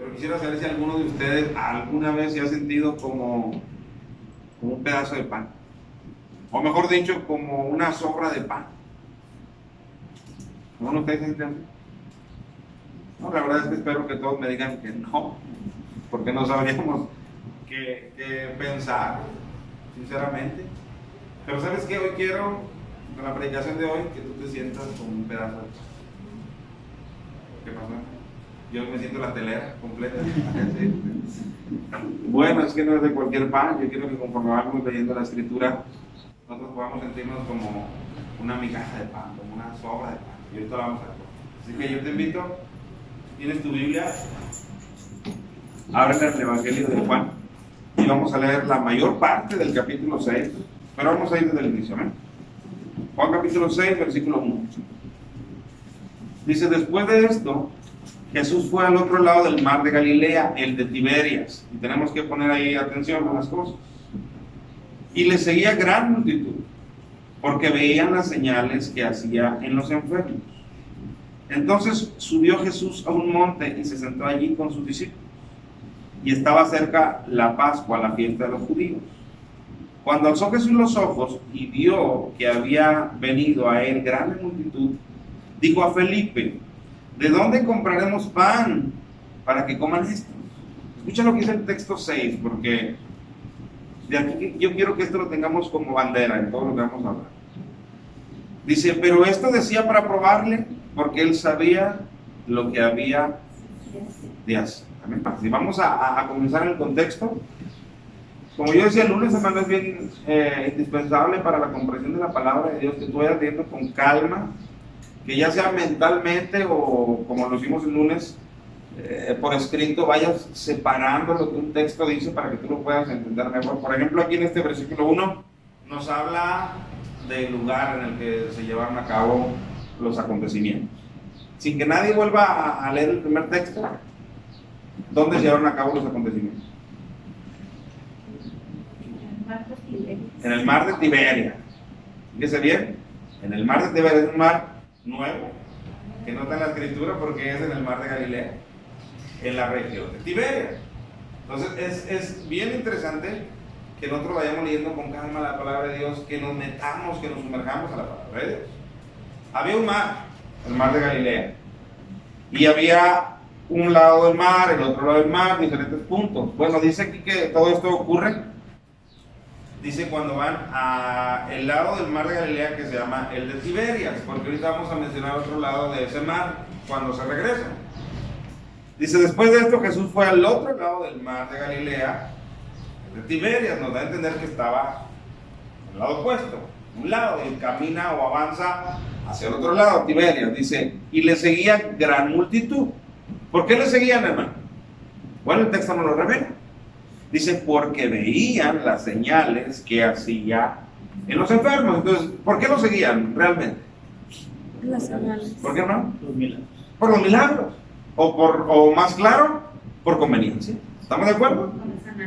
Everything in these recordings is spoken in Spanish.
pero quisiera saber si alguno de ustedes alguna vez se ha sentido como un pedazo de pan, o mejor dicho, como una sobra de pan. ¿No lo ustedes entienden? No, la verdad es que espero que todos me digan que no, porque no sabríamos qué pensar, sinceramente. Pero ¿sabes qué? Hoy quiero, con la predicación de hoy, que tú te sientas como un pedazo de pan. ¿Qué pasó? Yo me siento la telera completa. Bueno, es que no es de cualquier pan. Yo quiero que conforme vamos leyendo la escritura, nosotros podamos sentirnos como una migaja de pan, como una sobra de pan. Y ahorita lo vamos a ver. Así que yo te invito, tienes tu Biblia, ábrela en el Evangelio de Juan y vamos a leer la mayor parte del capítulo 6, pero vamos a ir desde el inicio, ¿eh? Juan capítulo 6, versículo 1. Dice: después de esto, Jesús fue al otro lado del mar de Galilea, el de Tiberias. Y tenemos que poner ahí atención a las cosas. Y le seguía gran multitud, porque veían las señales que hacía en los enfermos. Entonces subió Jesús a un monte y se sentó allí con sus discípulos. Y estaba cerca la Pascua, la fiesta de los judíos. Cuando alzó Jesús los ojos y vio que había venido a él gran multitud, dijo a Felipe: ¿de dónde compraremos pan para que coman esto? Escucha lo que dice el texto 6, porque de aquí yo quiero que esto lo tengamos como bandera en todo lo que vamos a hablar. Dice: pero esto decía para probarle, porque él sabía lo que había de hacer. Si vamos a comenzar en el contexto, como yo decía el lunes, hermano, es bien indispensable para la comprensión de la palabra de Dios que tú vayas leyendo con calma, que ya sea mentalmente o como lo hicimos el lunes, por escrito, vayas separando lo que un texto dice para que tú lo puedas entender mejor. Por ejemplo, aquí en este versículo 1 nos habla del lugar en el que se llevaron a cabo los acontecimientos. Sin que nadie vuelva a leer el primer texto, ¿dónde se llevaron a cabo los acontecimientos? En el mar de Tiberias. Fíjese bien, en el mar de Tiberias, es un mar nuevo, que no está en la escritura porque es en el mar de Galilea, en la región de Tiberias. Entonces es bien interesante que nosotros vayamos leyendo con calma la palabra de Dios, que nos metamos, que nos sumerjamos a la palabra de Dios. Había un mar, el mar de Galilea, y había un lado del mar, el otro lado del mar, diferentes puntos. Bueno, dice aquí que todo esto ocurre, dice cuando van a el lado del mar de Galilea que se llama el de Tiberias, porque ahorita vamos a mencionar otro lado de ese mar cuando se regresa. Dice: después de esto Jesús fue al otro lado del mar de Galilea, el de Tiberias. Nos da a entender que estaba al lado opuesto, un lado, y camina o avanza hacia el otro lado, Tiberias. Dice: y le seguía gran multitud. ¿Por qué le seguían, hermano? Bueno, el texto no lo revela. Dice: porque veían las señales que hacía en los enfermos. Entonces, ¿por qué lo seguían realmente? Las señales. ¿Por qué no? Los milagros. Por los milagros. O más claro, por conveniencia. ¿Estamos de acuerdo?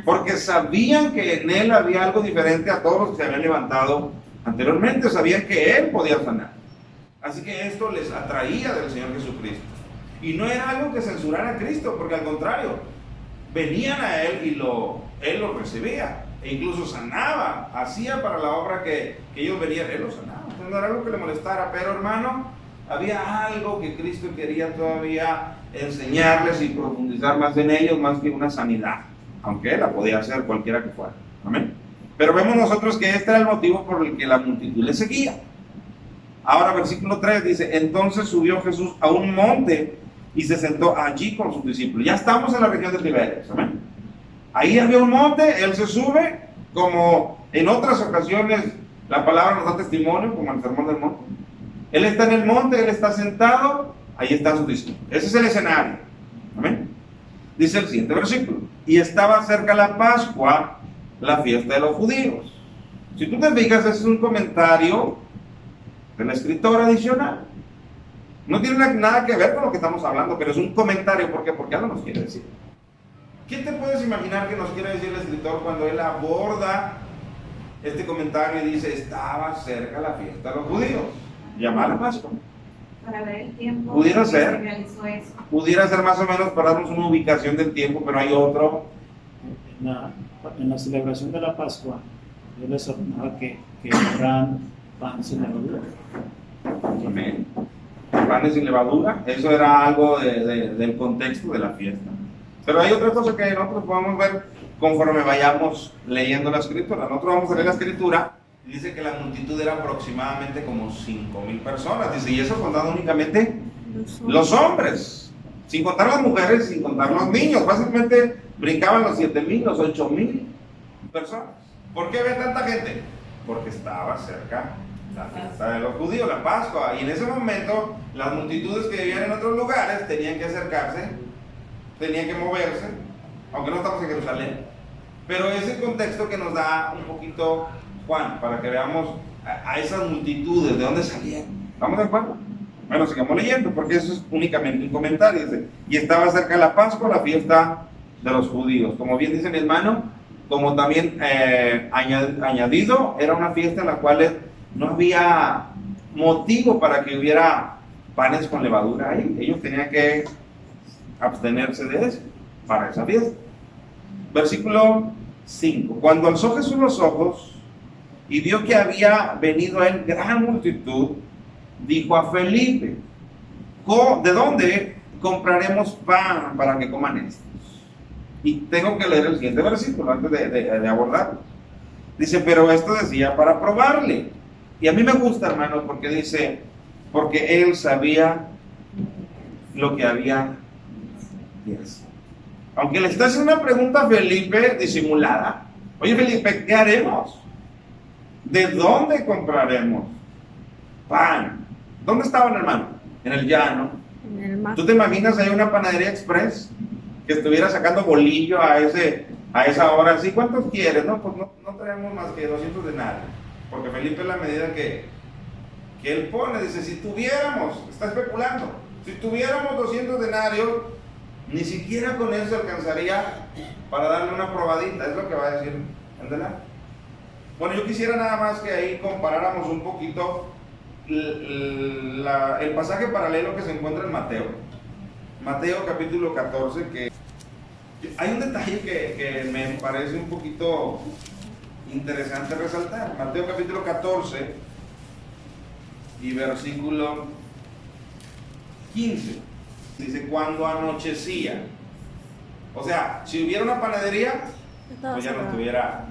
Porque sabían que en él había algo diferente a todos los que se habían levantado anteriormente. Sabían que él podía sanar. Así que esto les atraía del Señor Jesucristo. Y no era algo que censurara a Cristo, porque al contrario, venían a él y él lo recibía, e incluso sanaba, hacía para la obra que ellos venían, él lo sanaba. Entonces no era algo que le molestara, pero hermano, había algo que Cristo quería todavía enseñarles y profundizar más en ellos, más que una sanidad, aunque él la podía hacer cualquiera que fuera. Amén. Pero vemos nosotros que este era el motivo por el que la multitud le seguía. Ahora versículo 3 dice: entonces subió Jesús a un monte y se sentó allí con sus discípulos. Ya estamos en la región de Tiberias, ¿amén? Ahí había un monte, él se sube, como en otras ocasiones la palabra nos da testimonio, como el sermón del monte. Él está en el monte, él está sentado, ahí están sus discípulos. Ese es el escenario, ¿amén? Dice el siguiente versículo: y estaba cerca la Pascua, la fiesta de los judíos. Si tú te fijas, ese es un comentario del escritor adicional. No tiene nada que ver con lo que estamos hablando, pero es un comentario. ¿Por qué? Porque algo nos quiere decir. ¿Qué te puedes imaginar que nos quiere decir el escritor cuando él aborda este comentario y dice: estaba cerca la fiesta de los judíos, llamada Pascua? Para ver el tiempo. Pudiera que ser. se realizó eso. Pudiera ser más o menos para darnos una ubicación del tiempo, pero hay otro. En la celebración de la Pascua, Dios les ordenaba que compraran pan sin levadura. Amén. Panes sin levadura, eso era algo del contexto de la fiesta. Pero hay otra cosa que nosotros podemos ver conforme vayamos leyendo la escritura. Nosotros vamos a leer la escritura y dice que la multitud era aproximadamente como 5,000 personas. Dice, y eso contando únicamente los hombres, sin contar las mujeres, sin contar los niños. Básicamente brincaban los 7,000, los 8,000 personas. ¿Por qué había tanta gente? Porque estaba cerca la fiesta de los judíos, la Pascua, y en ese momento las multitudes que vivían en otros lugares tenían que acercarse, tenían que moverse, aunque no estamos en Jerusalén, pero es el contexto que nos da un poquito Juan, para que veamos a esas multitudes, de dónde salían. ¿Estamos de acuerdo? Bueno, sigamos leyendo, porque eso es únicamente un comentario. Dice, y estaba cerca la Pascua, la fiesta de los judíos. Como bien dice mi hermano, como también añadido, era una fiesta en la cual no había motivo para que hubiera panes con levadura ahí. Ellos tenían que abstenerse de eso para esa fiesta. Versículo 5. Cuando alzó Jesús los ojos y vio que había venido a él gran multitud, dijo a Felipe, ¿de dónde compraremos pan para que coman estos? Y tengo que leer el siguiente versículo antes de abordarlo. Dice, pero esto decía para probarle. Y a mí me gusta, hermano, porque dice, porque él sabía lo que había de hacer. Aunque le está haciendo una pregunta a Felipe disimulada. Oye, Felipe, ¿qué haremos? ¿De dónde compraremos pan? ¿Dónde estaban, hermano? En el llano. En el mar. ¿Tú te imaginas ahí una panadería express que estuviera sacando bolillo a esa hora? ¿Sí? ¿Cuántos quieres? No, pues no traemos más que 200 denarios. Porque Felipe es la medida que él pone. Dice, si tuviéramos, está especulando, si tuviéramos 200 denarios, ni siquiera con eso alcanzaría para darle una probadita. Es lo que va a decir el denario. Bueno, yo quisiera nada más que ahí comparáramos un poquito el pasaje paralelo que se encuentra en Mateo. Mateo capítulo 14, que hay un detalle que me parece un poquito interesante resaltar. Mateo capítulo 14 y versículo 15. Dice, cuando anochecía. O sea, si hubiera una panadería, pues ya no estuviera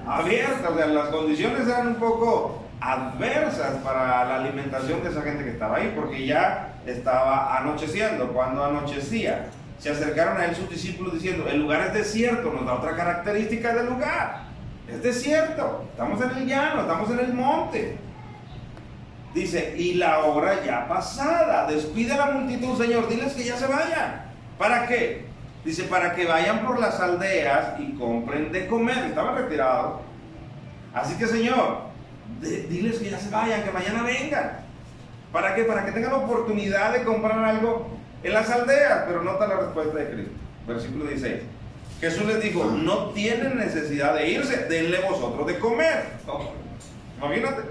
abierta. O sea, las condiciones eran un poco adversas para la alimentación de esa gente que estaba ahí, porque ya estaba anocheciendo. Cuando anochecía, se acercaron a él sus discípulos diciendo, el lugar es desierto. Nos da otra característica del lugar. Es desierto, estamos en el llano, estamos en el monte. Dice, y la hora ya pasada. Despide a la multitud, Señor, diles que ya se vayan. ¿Para qué? Dice, para que vayan por las aldeas y compren de comer. Estaban retirados. Así que, Señor, diles que ya se vayan, que mañana vengan. ¿Para qué? Para que tengan la oportunidad de comprar algo en las aldeas. Pero nota la respuesta de Cristo. Versículo 16. Jesús les dijo, no tienen necesidad de irse, denle vosotros de comer. Imagínate.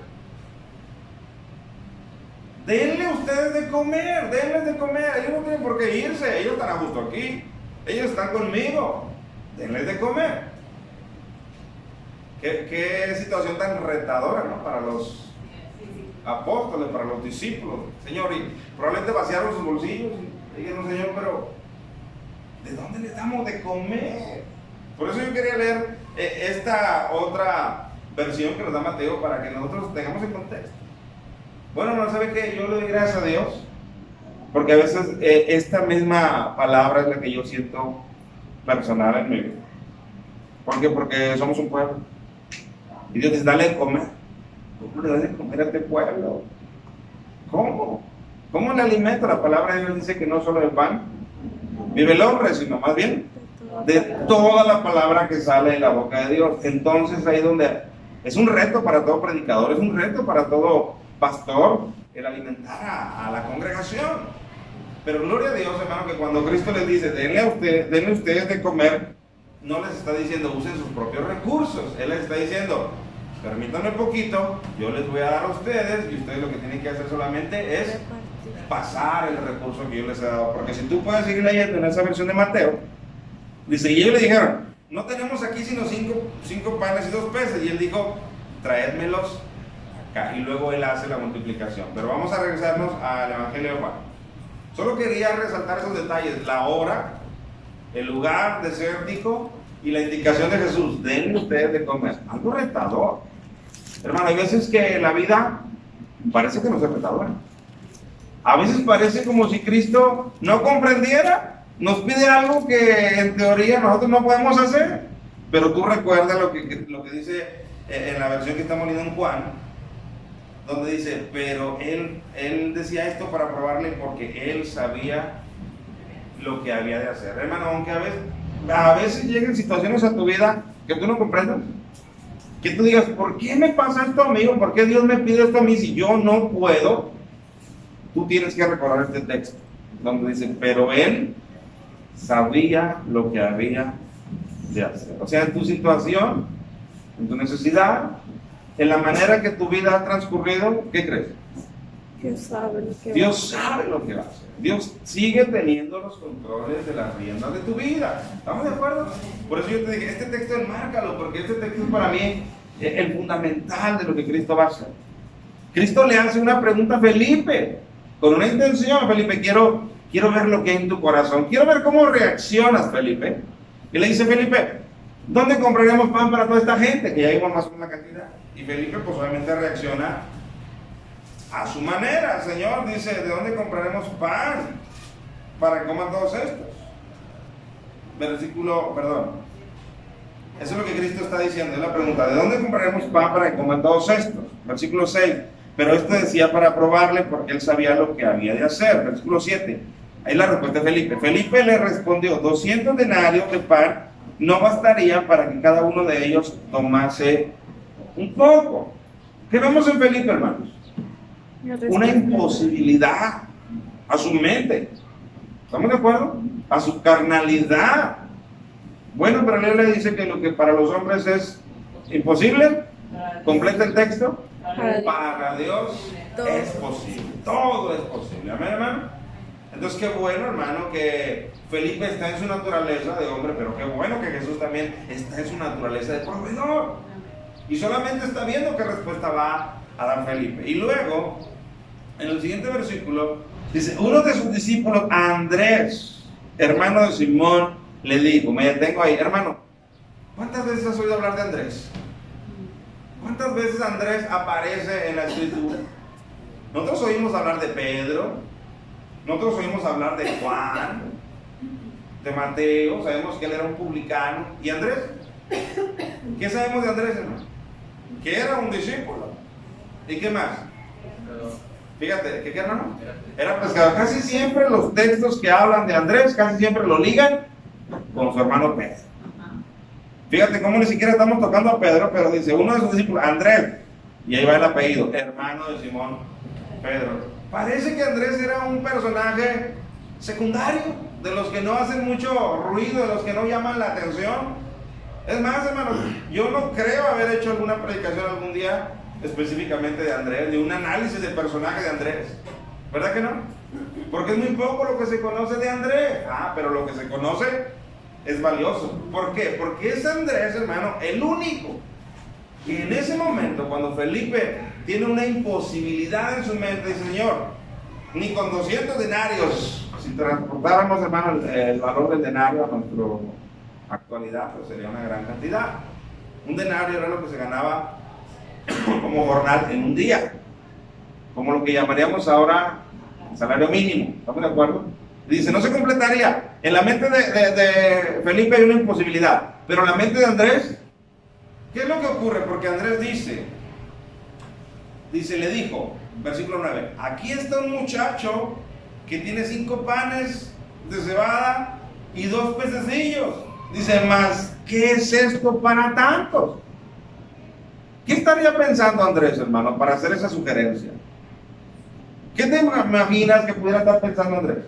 Denle ustedes de comer, denles de comer. Ellos no tienen por qué irse, ellos están a gusto aquí. Ellos están conmigo. Denles de comer. Qué situación tan retadora, ¿no? Para los apóstoles, para los discípulos. Señor, y probablemente vaciaron sus bolsillos. Y dijeron, Señor, pero ¿de dónde les damos de comer? Por eso yo quería leer esta otra versión que nos da Mateo para que nosotros tengamos en contexto. Bueno, no sabe que yo le doy gracias a Dios, porque a veces esta misma palabra es la que yo siento personal en mi vida. ¿Por qué? Porque somos un pueblo. Y Dios dice, dale de comer. ¿Cómo le das de comer a este pueblo? ¿Cómo? ¿Cómo le alimento? La palabra de Dios dice que no solo de pan vive el hombre, sino más bien de toda la palabra que sale de la boca de Dios. Entonces ahí donde es un reto para todo predicador, es un reto para todo pastor el alimentar a la congregación. Pero gloria a Dios, hermano, que cuando Cristo les dice denle ustedes de comer, no les está diciendo usen sus propios recursos. Él les está diciendo permítanme poquito, yo les voy a dar a ustedes y ustedes lo que tienen que hacer solamente es pasar el recurso que yo les he dado. Porque si tú puedes seguir leyendo en esa versión de Mateo, dice, y ellos le dijeron, no tenemos aquí sino cinco panes y 2 peces. Y él dijo, traédmelos acá. Y luego él hace la multiplicación. Pero vamos a regresarnos al Evangelio de Juan. Solo quería resaltar esos detalles, la hora, el lugar desértico y la indicación de Jesús, denle ustedes de comer. Algo retador. Hermano, hay veces que la vida parece que no es retadora. A veces parece como si Cristo no comprendiera, nos pide algo que en teoría nosotros no podemos hacer. Pero tú recuerdas lo que dice en la versión que estamos leyendo en Juan, donde dice, pero él decía esto para probarle porque él sabía lo que había de hacer. Hermano, aunque a veces lleguen situaciones a tu vida que tú no comprendas, que tú digas, ¿por qué me pasa esto a mí? ¿O por qué Dios me pide esto a mí si yo no puedo? Tú tienes que recordar este texto, donde dice, pero él sabía lo que había de hacer. O sea, en tu situación, en tu necesidad, en la manera que tu vida ha transcurrido, ¿qué crees? Dios sabe lo que Dios sabe lo que va a hacer. Dios sigue teniendo los controles de las riendas de tu vida. ¿Estamos de acuerdo? Por eso yo te dije, este texto enmárcalo, porque este texto es para mí el fundamental de lo que Cristo va a hacer. Cristo le hace una pregunta a Felipe, con una intención. Felipe, quiero ver lo que hay en tu corazón. Quiero ver cómo reaccionas, Felipe. Y le dice, Felipe, ¿dónde compraremos pan para toda esta gente? Que ya iba más o menos la cantidad. Y Felipe, pues obviamente reacciona a su manera. Señor, dice, ¿de dónde compraremos pan para que coman todos estos? Eso es lo que Cristo está diciendo, es la pregunta, ¿de dónde compraremos pan para que coman todos estos? Versículo 6, pero esto decía para probarle porque él sabía lo que había de hacer. Versículo 7, ahí la respuesta de Felipe. Felipe le respondió, 200 denarios de pan no bastarían para que cada uno de ellos tomase un poco. ¿Qué vemos en Felipe, hermanos? Una imposibilidad a su mente. ¿Estamos de acuerdo? A su carnalidad. Bueno, pero él le dice que lo que para los hombres es imposible, completa el texto, para Dios es posible. Todo es posible. Amén, hermano. Entonces, qué bueno, hermano, que Felipe está en su naturaleza de hombre, pero qué bueno que Jesús también está en su naturaleza de proveedor. Y solamente está viendo qué respuesta va a dar Felipe. Y luego, en el siguiente versículo, dice, uno de sus discípulos, Andrés, hermano de Simón, le dijo, me detengo ahí, hermano, ¿cuántas veces has oído hablar de Andrés? ¿Cuántas veces Andrés aparece en la escritura? Nosotros oímos hablar de Pedro, nosotros oímos hablar de Juan, de Mateo, sabemos que él era un publicano. ¿Y Andrés? ¿Qué sabemos de Andrés, hermano? Que era un discípulo. ¿Y qué más? Fíjate, ¿qué hermano? Era pescador. Casi siempre los textos que hablan de Andrés, casi siempre lo ligan con su hermano Pedro. Fíjate cómo ni siquiera estamos tocando a Pedro, pero dice uno de sus discípulos, Andrés, y ahí va el apellido, hermano de Simón Pedro. Parece que Andrés era un personaje secundario, de los que no hacen mucho ruido, de los que no llaman la atención. Es más, hermanos, yo no creo haber hecho alguna predicación algún día específicamente de Andrés, de un análisis del personaje de Andrés. ¿Verdad que no? Porque es muy poco lo que se conoce de Andrés. Pero lo que se conoce es valioso. ¿Por qué? Porque es Andrés, hermano, el único que en ese momento, cuando Felipe tiene una imposibilidad en su mente, dice, Señor, ni con 200 denarios, si transportáramos, hermano, el valor del denario a nuestra actualidad, pues sería una gran cantidad. Un denario era lo que se ganaba como jornal en un día, como lo que llamaríamos ahora salario mínimo. ¿Estamos de acuerdo? Dice, no se completaría. En la mente de Felipe hay una imposibilidad, pero en la mente de Andrés, ¿qué es lo que ocurre? Porque Andrés le dijo, versículo 9, aquí está un muchacho que tiene 5 panes de cebada y 2 pececillos. Dice, mas, ¿qué es esto para tantos? ¿Qué estaría pensando Andrés, hermano, para hacer esa sugerencia? ¿Qué te imaginas que pudiera estar pensando Andrés?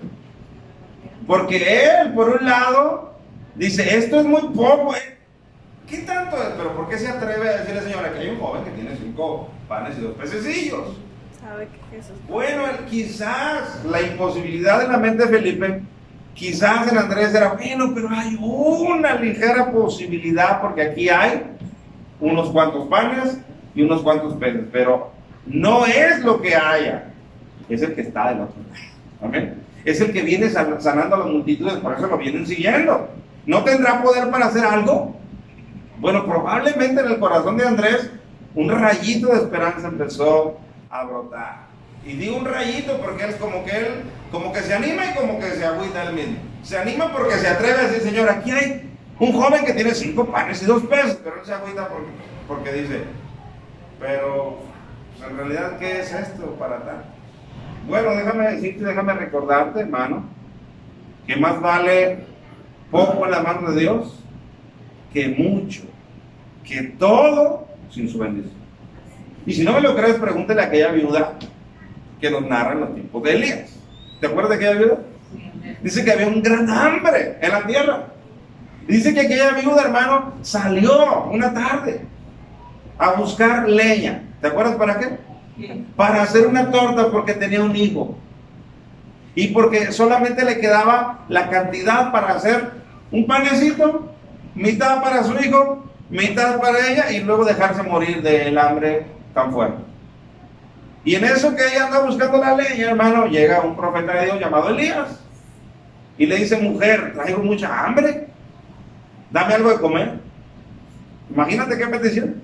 Porque él, por un lado, dice, esto es muy poco, ¿qué tanto es? Pero ¿por qué se atreve a decirle, señora, que hay un joven que tiene 5 panes y 2 pececillos? Sabe que Jesús. Bueno, quizás la imposibilidad en la mente de Felipe, quizás en Andrés era, bueno, pero hay una ligera posibilidad porque aquí hay unos cuantos panes y unos cuantos peces, pero no es lo que haya, es el que está del otro lado. Amén. Es el que viene sanando a las multitudes, por eso lo vienen siguiendo. ¿No tendrá poder para hacer algo? Bueno, probablemente en el corazón de Andrés un rayito de esperanza empezó a brotar. Y digo un rayito porque es como que se anima y como que se agüita él mismo. Se anima porque se atreve a decir, Señor, aquí hay un joven que tiene 5 panes y 2 peces, pero él se agüita porque dice, pero pues en realidad, ¿qué es esto para tal? Bueno, déjame decirte, déjame recordarte, hermano, que más vale poco en la mano de Dios que mucho, que todo sin su bendición. Y si no me lo crees, pregúntale a aquella viuda que nos narra en los tiempos de Elías. ¿Te acuerdas de aquella viuda? Dice que había un gran hambre en la tierra. Dice que aquella viuda, hermano, salió una tarde a buscar leña. ¿Te acuerdas para qué? Para hacer una torta porque tenía un hijo. Y porque solamente le quedaba la cantidad para hacer un panecito, mitad para su hijo, mitad para ella, y luego dejarse morir del hambre tan fuerte. Y en eso que ella anda buscando la leña, hermano, llega un profeta de Dios llamado Elías y le dice, mujer, traigo mucha hambre, dame algo de comer. Imagínate qué petición.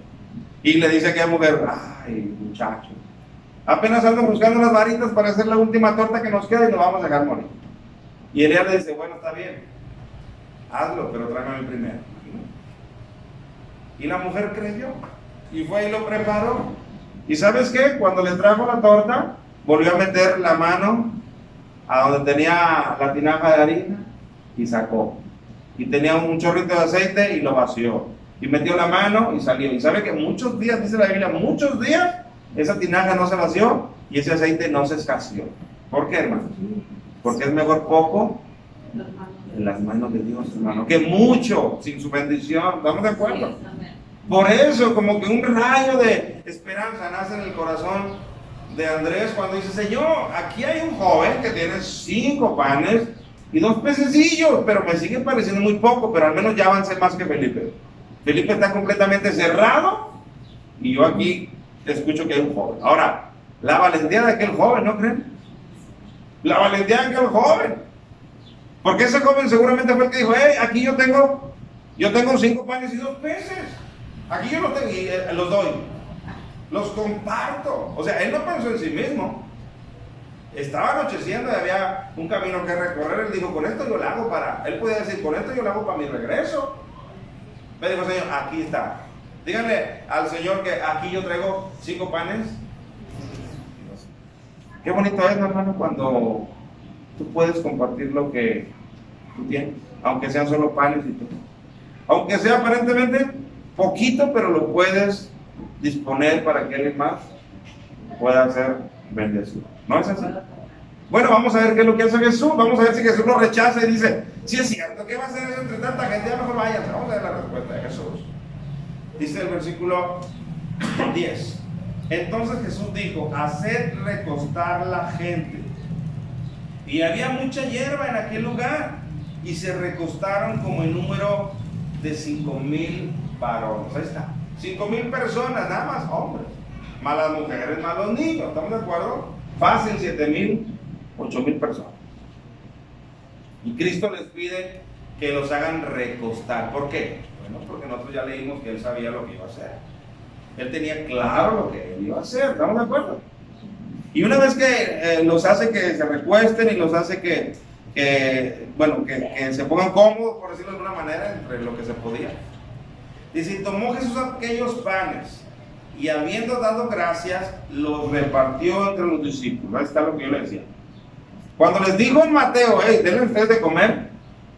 Y le dice a aquella mujer, ay, muchacho, apenas ando buscando las varitas para hacer la última torta que nos queda y nos vamos a dejar morir. Y Elías le dice, bueno, está bien, hazlo, pero tráeme primero. Y la mujer creyó y fue y lo preparó. ¿Y sabes qué? Cuando le trajo la torta, volvió a meter la mano a donde tenía la tinaja de harina y sacó. Y tenía un chorrito de aceite y lo vació. Y metió la mano y salió. Y sabe que muchos días, dice la Biblia, muchos días, esa tinaja no se vació y ese aceite no se escaseó. ¿Por qué, hermano? Porque es mejor poco en las manos de Dios, hermano, que mucho sin su bendición. ¿Estamos de acuerdo? Por eso, como que un rayo de esperanza nace en el corazón de Andrés cuando dice, Señor, aquí hay un joven que tiene 5 panes y 2 pececillos, pero me sigue pareciendo muy poco, pero al menos ya avancé más que Felipe. Felipe está completamente cerrado y yo aquí escucho que hay un joven. Ahora, la valentía de aquel joven, ¿no creen? La valentía de aquel joven. Porque ese joven seguramente fue el que dijo, hey, aquí yo tengo 5 panes y 2 peces. Aquí yo los tengo y los doy. Los comparto. O sea, él no pensó en sí mismo. Estaba anocheciendo y había un camino que recorrer. Él dijo, con esto yo lo hago para... Él podía decir, con esto yo lo hago para mi regreso. Me dijo, Señor, aquí está. Díganle al Señor que aquí yo traigo 5 panes. Qué bonito es, hermano, cuando tú puedes compartir lo que tú tienes, aunque sean solo panes y todo. Aunque sea aparentemente poquito, pero lo puedes disponer para que alguien más pueda ser bendecido. ¿No es así? Bueno, vamos a ver qué es lo que hace Jesús. Vamos a ver si Jesús lo rechaza y dice, sí es cierto, ¿qué va a hacer eso entre tanta gente? Ya mejor vayan. Vamos a ver la respuesta de Jesús. Dice el versículo 10. Entonces Jesús dijo, haced recostar la gente. Y había mucha hierba en aquel lugar, y se recostaron como en número de 5,000 varones. Ahí está, 5,000 personas, nada más hombres, más las mujeres, más los niños. ¿Estamos de acuerdo? Fácil, 7,000, 8,000 personas. Y Cristo les pide que los hagan recostar. ¿Por qué? Bueno, porque nosotros ya leímos que Él sabía lo que iba a hacer. Él tenía claro lo que Él iba a hacer. ¿Estamos de acuerdo? Y una vez que los hace que se recuesten y los hace que se pongan cómodos, por decirlo de alguna manera, entre lo que se podía. Dice, tomó Jesús aquellos panes y habiendo dado gracias, los repartió entre los discípulos. Ahí está lo que yo le decía. Cuando les dijo en Mateo, hey, denle ustedes de comer,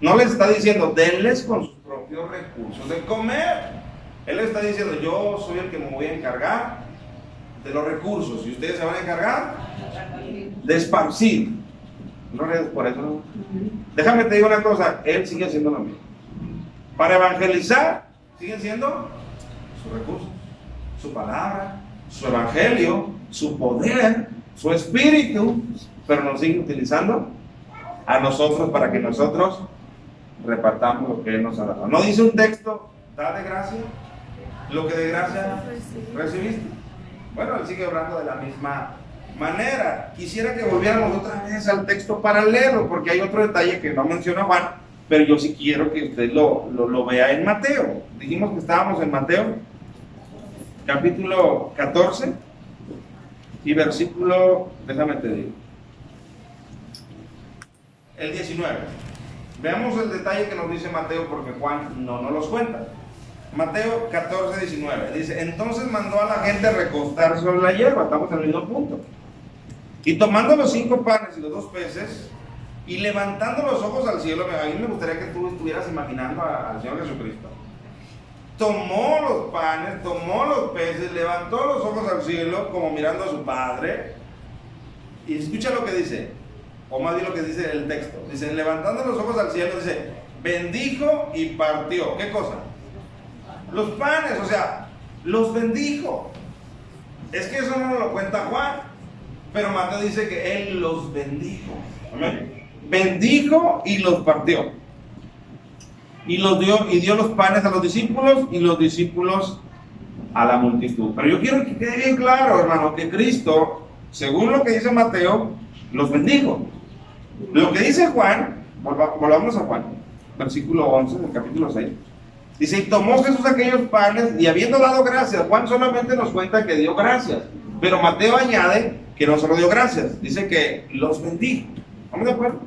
no les está diciendo, denles con sus propios recursos de comer. Él les está diciendo, yo soy el que me voy a encargar de los recursos y ustedes se van a encargar de esparcir. No le des por eso, ¿no? Déjame te digo una cosa, Él sigue haciendo lo mismo. Para evangelizar, siguen siendo sus recursos, su palabra, su evangelio, su poder, su espíritu, pero nos sigue utilizando a nosotros para que nosotros repartamos lo que Él nos ha dado. ¿No dice un texto, da de gracia lo que de gracia recibiste? Bueno, Él sigue hablando de la misma manera. Quisiera que volviéramos otra vez al texto para leerlo, porque hay otro detalle que no menciona Juan, pero yo sí quiero que usted lo vea en Mateo. Dijimos que estábamos en Mateo, capítulo 14 y versículo, déjame te digo, el 19. Veamos el detalle que nos dice Mateo, porque Juan no nos los cuenta. Mateo 14, 19. Dice, entonces mandó a la gente recostar sobre la hierba. Estamos en el mismo punto. Y tomando los 5 panes y los 2 peces, y levantando los ojos al cielo, a mí me gustaría que tú estuvieras imaginando al Señor Jesucristo. Tomó los panes, tomó los peces, levantó los ojos al cielo, como mirando a su Padre. Y escucha lo que dice, o más bien lo que dice el texto. Dice, levantando los ojos al cielo, dice, bendijo y partió. ¿Qué cosa? Los panes, o sea, los bendijo. Es que eso no nos lo cuenta Juan, pero Mateo dice que Él los bendijo. Amén. Bendijo y los partió. Y los dio, y dio los panes a los discípulos y los discípulos a la multitud. Pero yo quiero que quede bien claro, hermano, que Cristo, según lo que dice Mateo, los bendijo. Lo que dice Juan, volvamos a Juan, versículo 11 del capítulo 6. Dice, y tomó Jesús aquellos panes y habiendo dado gracias. Juan solamente nos cuenta que dio gracias, pero Mateo añade que no solo dio gracias, dice que los bendijo. ¿Estamos de acuerdo?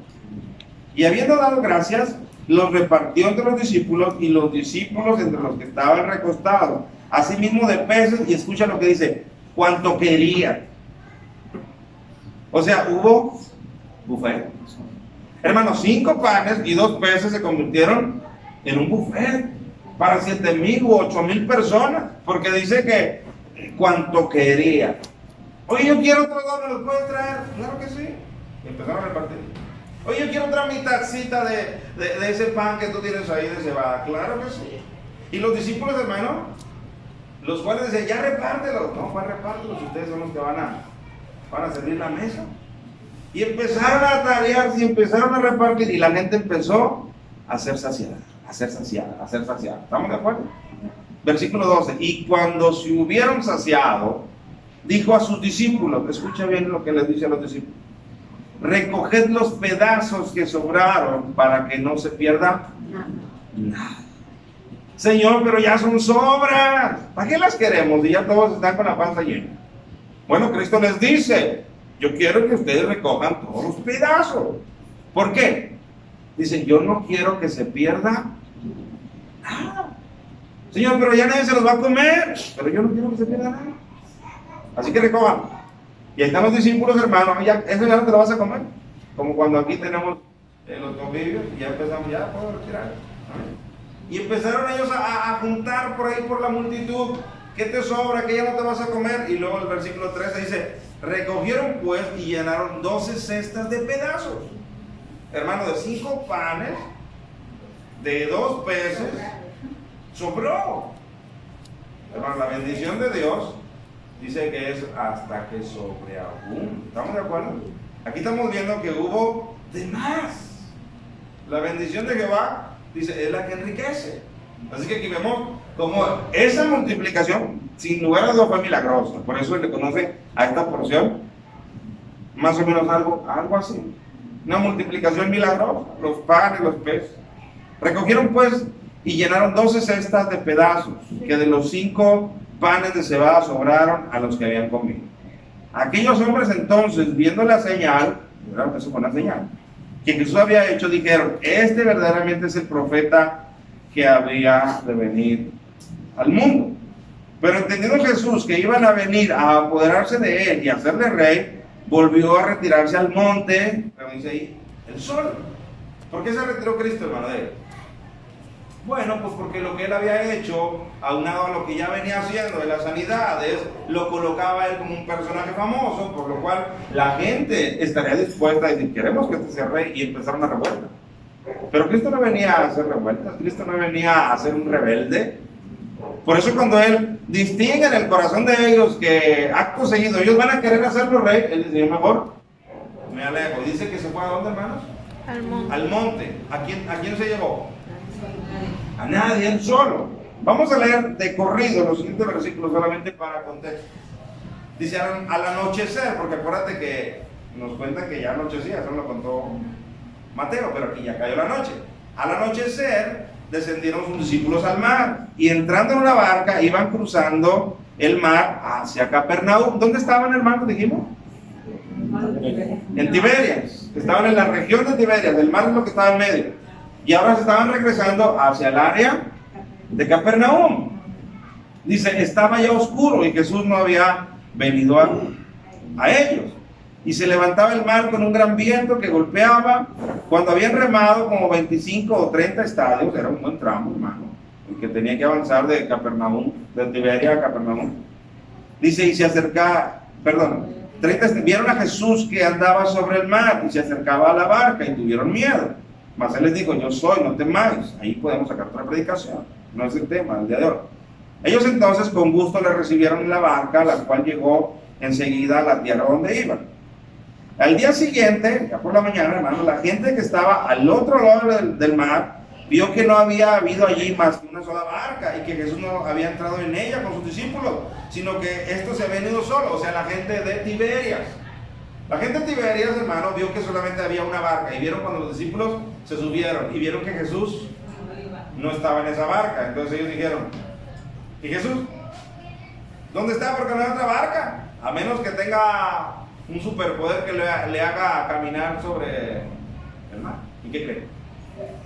Y habiendo dado gracias, los repartió entre los discípulos y los discípulos entre los que estaban recostados. Asimismo de peces, y escucha lo que dice, cuanto querían. O sea, hubo buffet. Hermanos, 5 panes y 2 peces se convirtieron en un buffet para 7,000 u 8,000 personas, porque dice que cuanto quería. Oye, yo quiero otro 2, ¿me los puedes traer? Claro que sí. Y empezaron a repartir. Oye, yo quiero otra mitadcita de ese pan que tú tienes ahí de cebada. Claro que sí. Y los discípulos, hermano, los cuales decían, ya repártelos. No, pues repártelos, ustedes son los que van a servir la mesa. Y empezaron a tarearse y empezaron a repartir, y la gente empezó a ser saciada, a ser saciada, a ser saciada. ¿Estamos de acuerdo? Versículo 12. Y cuando se hubieron saciado, dijo a sus discípulos, escucha bien lo que les dice a los discípulos, recoged los pedazos que sobraron para que no se pierda nada. Señor, pero ya son sobras, ¿para qué las queremos? Y ya todos están con la panza llena. Bueno, Cristo les dice, yo quiero que ustedes recojan todos los pedazos. ¿Por qué? Dicen, yo no quiero que se pierda nada. Señor, pero ya nadie se los va a comer. Pero yo no quiero que se pierda nada. Así que recojan. Y ahí están los discípulos, hermanos. Eso ya no te lo vas a comer. Como cuando aquí tenemos los convivios y ya empezamos, ya puedo retirar. Y empezaron ellos a juntar por ahí por la multitud. ¿Qué te sobra? ¿Qué ya no te vas a comer? Y luego el versículo 13 dice, recogieron pues y llenaron 12 cestas de pedazos. Hermano, de 5 panes, de 2 peces, sobró. Hermano, la bendición de Dios dice que es hasta que sobreabunde. ¿Estamos de acuerdo? Aquí estamos viendo que hubo de más. La bendición de Jehová, dice, es la que enriquece. Así que aquí vemos como esa multiplicación, sin lugar a dudas, fue milagrosa. Por eso le conoce a esta porción más o menos algo así. Una multiplicación milagrosa, los panes, los peces. Recogieron pues y llenaron 12 cestas de pedazos, que de los 5 panes de cebada sobraron a los que habían comido. Aquellos hombres entonces, viendo la señal, eso fue una señal, que Jesús había hecho, dijeron, este verdaderamente es el profeta que había de venir al mundo. Pero entendiendo Jesús que iban a venir a apoderarse de él y a hacerle rey, volvió a retirarse al monte, pero dice ahí, el sol. ¿Por qué se retiró Cristo, hermano, de él? Bueno, pues porque lo que él había hecho, aunado a lo que ya venía haciendo de las sanidades, lo colocaba a él como un personaje famoso, por lo cual la gente estaría dispuesta a decir, queremos que este sea rey, y empezar una revuelta. Pero Cristo no venía a hacer revueltas, Cristo no venía a ser un rebelde, Por eso cuando él distingue en el corazón de ellos que acto seguido ellos van a querer hacerlo rey, él dice, yo mejor me alejo. Dice que se fue a dónde, hermanos? Al monte. Al monte. ¿A quién se llevó? A nadie, él solo. Vamos a leer de corrido los siguientes versículos solamente para contexto. Dice al anochecer, porque acuérdate que nos cuenta que ya anochecía, eso lo contó Mateo, pero aquí ya cayó la noche. Al anochecer descendieron sus discípulos al mar y entrando en una barca iban cruzando el mar hacia Capernaum. ¿Dónde estaban, hermanos? Dijimos en Tiberias. Estaban en la región de Tiberias, del mar es lo que estaba en medio, y ahora se estaban regresando hacia el área de Capernaum. Dice, estaba ya oscuro y Jesús no había venido a ellos. Y se levantaba el mar con un gran viento que golpeaba. Cuando habían remado como 25 o 30 estadios, era un buen tramo, hermano, el que tenía que avanzar de Capernaum, de Tiberia a Capernaum. Dice, y se acerca, 30, vieron a Jesús que andaba sobre el mar y se acercaba a la barca y tuvieron miedo. Mas él les dijo, yo soy, no temáis. Ahí podemos sacar otra predicación, no es el tema del día de hoy. Ellos entonces con gusto le recibieron en la barca, la cual llegó enseguida a la tierra donde iban. Al día siguiente, ya por la mañana, hermano, la gente que estaba al otro lado del mar vio que no había habido allí más que una sola barca y que Jesús no había entrado en ella con sus discípulos, sino que estos se habían ido solos, o sea, la gente de Tiberias. La gente de Tiberias, hermano, vio que solamente había una barca y vieron cuando los discípulos se subieron y vieron que Jesús no estaba en esa barca. Entonces ellos dijeron, ¿y Jesús? ¿Dónde está? Porque no hay otra barca, a menos que tenga un superpoder que le haga caminar sobre el mar. ¿Y qué creen?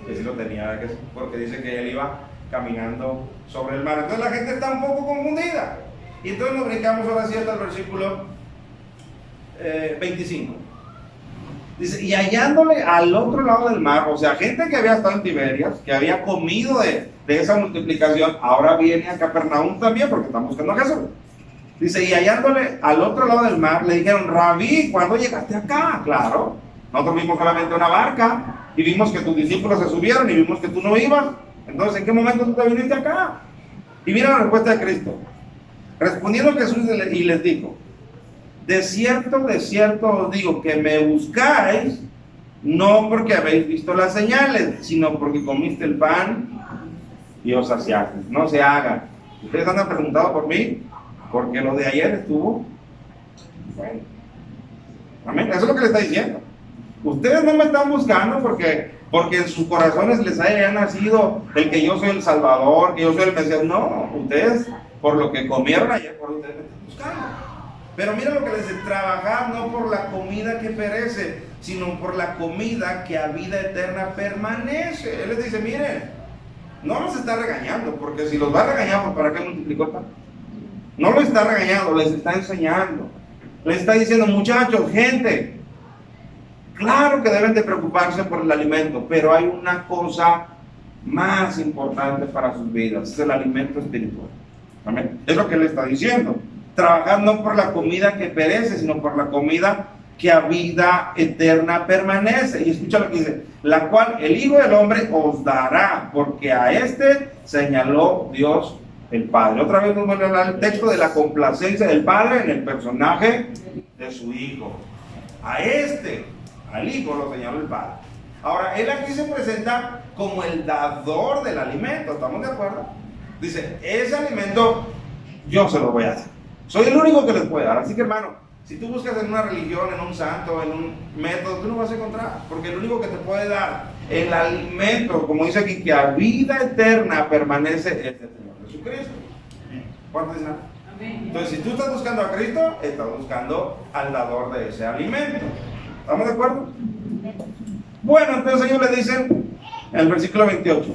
Que sí lo tenía, porque dice que él iba caminando sobre el mar. Entonces la gente está un poco confundida. Y entonces nos brincamos ahora sí hasta el versículo 25. Dice, y hallándole al otro lado del mar, o sea, gente que había estado en Tiberias, que había comido de esa multiplicación, ahora viene a Capernaum también, porque están buscando a Jesús. Dice, y hallándole al otro lado del mar, le dijeron, Rabí, ¿cuándo llegaste acá? Claro, nosotros vimos solamente una barca, y vimos que tus discípulos se subieron, y vimos que tú no ibas. Entonces, ¿en qué momento tú te viniste acá? Y mira la respuesta de Cristo. Respondiendo Jesús y les dijo, de cierto os digo, que me buscáis, no porque habéis visto las señales, sino porque comiste el pan y os saciasteis. No se hagan. Ustedes han preguntado por mí, porque lo de ayer estuvo bueno. Amén. Eso es lo que le está diciendo. Ustedes no me están buscando porque en sus corazones les haya nacido el que yo soy el Salvador, que yo soy el Mesías. No, ustedes por lo que comieron ayer, por ustedes me están buscando. Pero mira lo que les dice, trabajad no por la comida que perece, sino por la comida que a vida eterna permanece. Él les dice, miren, no los está regañando, porque si los va a regañar, pues ¿para qué multiplicó el pan? No lo está regañando, les está enseñando. Les está diciendo, muchachos, gente, claro que deben de preocuparse por el alimento, pero hay una cosa más importante para sus vidas, es el alimento espiritual. Amén. Es lo que le está diciendo. Trabajad no por la comida que perece, sino por la comida que a vida eterna permanece. Y escucha lo que dice, la cual el Hijo del Hombre os dará, porque a este señaló Dios el Padre. Otra vez nos vuelve a hablar el texto de la complacencia del Padre en el personaje de su Hijo. A este, al Hijo, lo señaló el Padre. Ahora, él aquí se presenta como el dador del alimento, ¿estamos de acuerdo? Dice, ese alimento yo se lo voy a dar. Soy el único que les puede dar. Así que, hermano, si tú buscas en una religión, en un santo, en un método, tú no vas a encontrar, porque el único que te puede dar el alimento, como dice aquí, que a vida eterna permanece, es el Señor Jesucristo. ¿Cuántos dicen? Entonces, si tú estás buscando a Cristo, estás buscando al dador de ese alimento. ¿Estamos de acuerdo? Bueno, entonces ellos le dicen, en el versículo 28,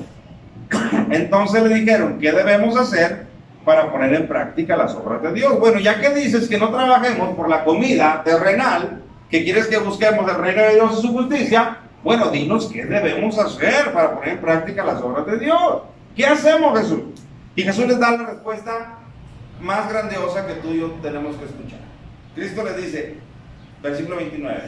entonces le dijeron, ¿qué debemos hacer para poner en práctica las obras de Dios? Bueno, ya que dices que no trabajemos por la comida terrenal, que quieres que busquemos el reino de Dios y su justicia, bueno, dinos qué debemos hacer para poner en práctica las obras de Dios. ¿Qué hacemos, Jesús? Y Jesús les da la respuesta más grandiosa que tú y yo tenemos que escuchar. Cristo les dice, versículo 29,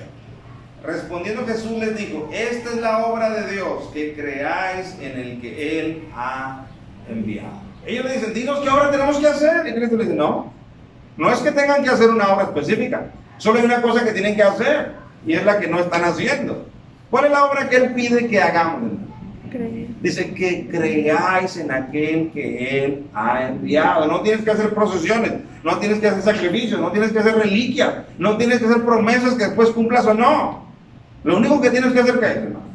respondiendo Jesús les dijo, esta es la obra de Dios, que creáis en el que Él ha enviado. Ellos le dicen, dinos qué obra tenemos que hacer. Y Cristo le dice, no, no es que tengan que hacer una obra específica. Solo hay una cosa que tienen que hacer, y es la que no están haciendo. ¿Cuál es la obra que Él pide que hagamos? Creer. Dice que creáis en aquel que Él ha enviado. No tienes que hacer procesiones, no tienes que hacer sacrificios, no tienes que hacer reliquias, no tienes que hacer promesas que después cumplas o no. Lo único que tienes que hacer, ¿qué es, hermano?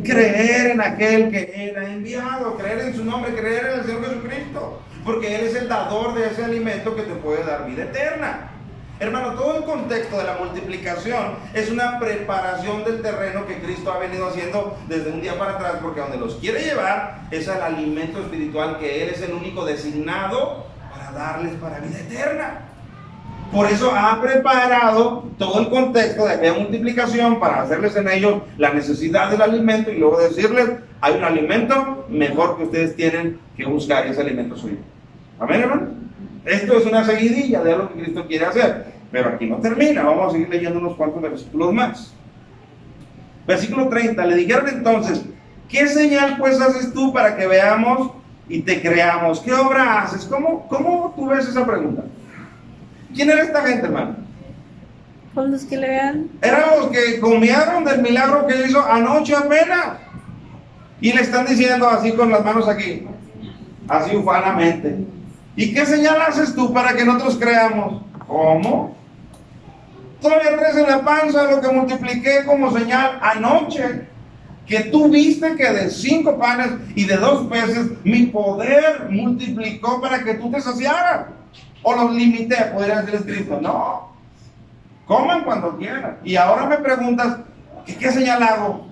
Creer en aquel que Él ha enviado, creer en su nombre, creer en el Señor Jesucristo, porque Él es el dador de ese alimento que te puede dar vida eterna. Hermano, todo el contexto de la multiplicación es una preparación del terreno que Cristo ha venido haciendo desde un día para atrás, porque a donde los quiere llevar es al alimento espiritual que Él es el único designado para darles para vida eterna. Por eso ha preparado todo el contexto de aquella multiplicación para hacerles en ellos la necesidad del alimento y luego decirles, hay un alimento mejor que ustedes tienen que buscar, y ese alimento suyo. Amén, hermano. Esto es una seguidilla de lo que Cristo quiere hacer, pero aquí no termina. Vamos a seguir leyendo unos cuantos versículos más. Versículo 30, le dijeron entonces, ¿qué señal pues haces tú para que veamos y te creamos? ¿Qué obra haces? ¿Cómo tú ves esa pregunta? ¿Quién era esta gente, hermano? Con los que le vean. Eran los que comieron del milagro que hizo anoche apenas. Y le están diciendo así con las manos aquí, así ufanamente. ¿Y qué señal haces tú para que nosotros creamos? ¿Cómo? Todavía traes en la panza lo que multipliqué como señal anoche. Que tú viste que de 5 panes y de 2 peces mi poder multiplicó para que tú te saciaras. O los limité, podría decir escrito. No. Coman cuando quieran. Y ahora me preguntas, ¿qué señal hago?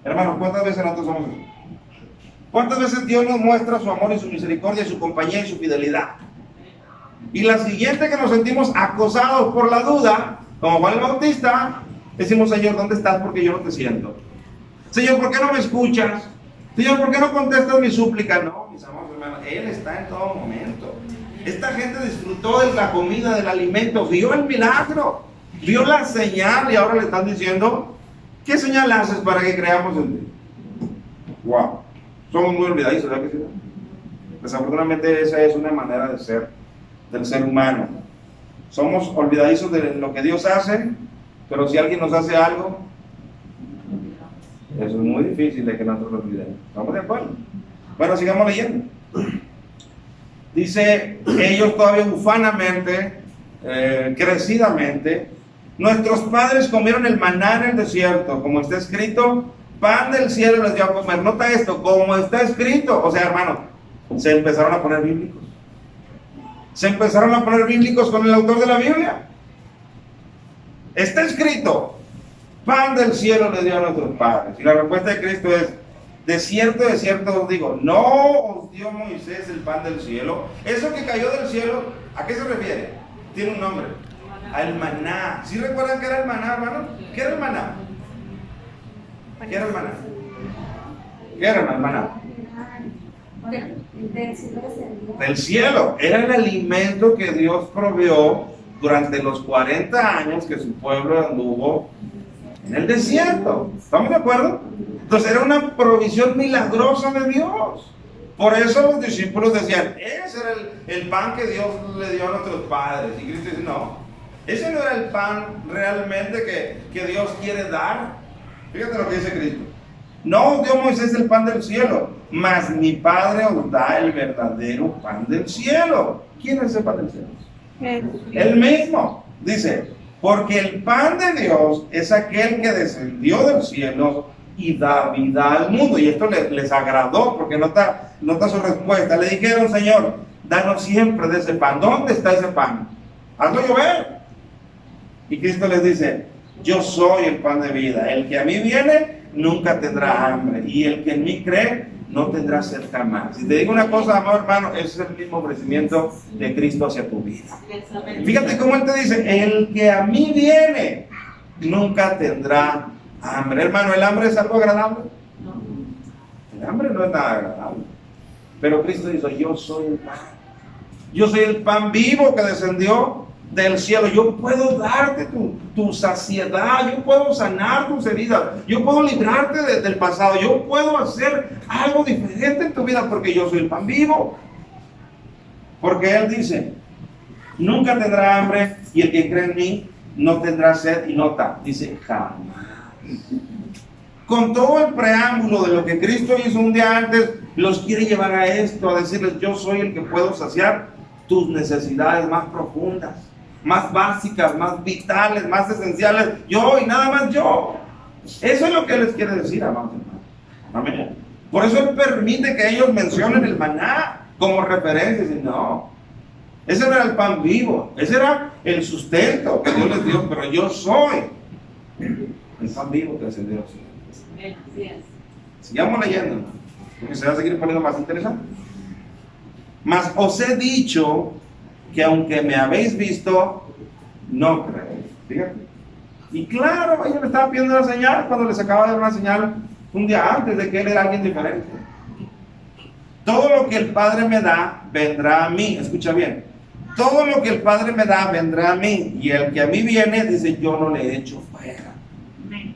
Hermanos, ¿cuántas veces nosotros somos así? ¿Cuántas veces Dios nos muestra su amor y su misericordia y su compañía y su fidelidad? Y la siguiente que nos sentimos acosados por la duda, como Juan el Bautista, decimos, Señor, ¿dónde estás? Porque yo no te siento. Señor, ¿por qué no me escuchas? Señor, ¿por qué no contestas mi súplica? No, mis amados hermanos, Él está en todo momento. Esta gente disfrutó de la comida, del alimento, vio el milagro, vio la señal, y ahora le están diciendo, ¿qué señal haces para que creamos en ti? Wow. Somos muy olvidadizos, ¿verdad que sí? Desafortunadamente esa es una manera de ser del ser humano. Somos olvidadizos de lo que Dios hace, pero si alguien nos hace algo, eso es muy difícil de que nosotros lo olvidemos. ¿Estamos de acuerdo? Bueno, sigamos leyendo. Dice, ellos todavía ufanamente, crecidamente, nuestros padres comieron el maná en el desierto, como está escrito, pan del cielo les dio a comer. Nota esto, como está escrito. O sea, hermano, se empezaron a poner bíblicos. Se empezaron a poner bíblicos con el autor de la Biblia. Está escrito, pan del cielo les dio a nuestros padres. Y la respuesta de Cristo es, de cierto os digo, no os dio Moisés el pan del cielo. Eso que cayó del cielo, ¿a qué se refiere? Tiene un nombre, al maná. ¿Sí recuerdan qué era el maná, hermano? ¿Qué era el maná? ¿Qué era el maná? ¿Qué era el maná? Del cielo. Era el alimento que Dios proveó durante los 40 años que su pueblo anduvo en el desierto. ¿Estamos de acuerdo? Entonces era una provisión milagrosa de Dios. Por eso los discípulos decían, ese era el pan que Dios le dio a nuestros padres. Y Cristo dice, no, ese no era el pan realmente que Dios quiere dar. Fíjate lo que dice Cristo. No os dio Moisés el pan del cielo, mas mi Padre os da el verdadero pan del cielo. ¿Quién es el pan del cielo? Él mismo. Dice, porque el pan de Dios es aquel que descendió del cielo y da vida al mundo. Y esto les agradó, porque nota su respuesta. Le dijeron, Señor, danos siempre de ese pan. ¿Dónde está ese pan? Hazlo llover. Y Cristo les dice, yo soy el pan de vida. El que a mí viene nunca tendrá hambre, y el que en mí cree no tendrá sed jamás. Y te digo una cosa, amado hermano, ese es el mismo ofrecimiento de Cristo hacia tu vida. Fíjate cómo Él te dice, el que a mí viene nunca tendrá hambre. Hermano, ¿el hambre es algo agradable? El hambre no es nada agradable. Pero Cristo dice, yo soy el pan. Yo soy el pan vivo que descendió del cielo. Yo puedo darte tu saciedad, yo puedo sanar tus heridas, yo puedo librarte del pasado, yo puedo hacer algo diferente en tu vida porque yo soy el pan vivo. Porque Él dice, nunca tendrá hambre y el que cree en mí no tendrá sed. Y nota, dice jamás. Con todo el preámbulo de lo que Cristo hizo un día antes, los quiere llevar a esto, a decirles, yo soy el que puedo saciar tus necesidades más profundas, más básicas, más vitales, más esenciales. Yo y nada más yo. Eso es lo que Él les quiere decir, amados hermanos. Amén. Por eso Él permite que ellos mencionen el maná como referencia. Y no, ese no era el pan vivo, ese era el sustento que Dios les dio, pero yo soy el pan vivo que descendió de los cielos. Sigamos leyendo, porque se va a seguir poniendo más interesante. Mas os he dicho que aunque me habéis visto, no creéis. Fíjate. Y claro, ella le estaba pidiendo la señal cuando les acaba de dar una señal un día antes de que Él era alguien diferente. Todo lo que el Padre me da, vendrá a mí. Escucha bien. Todo lo que el Padre me da, vendrá a mí. Y el que a mí viene, dice, yo no le echo fuera.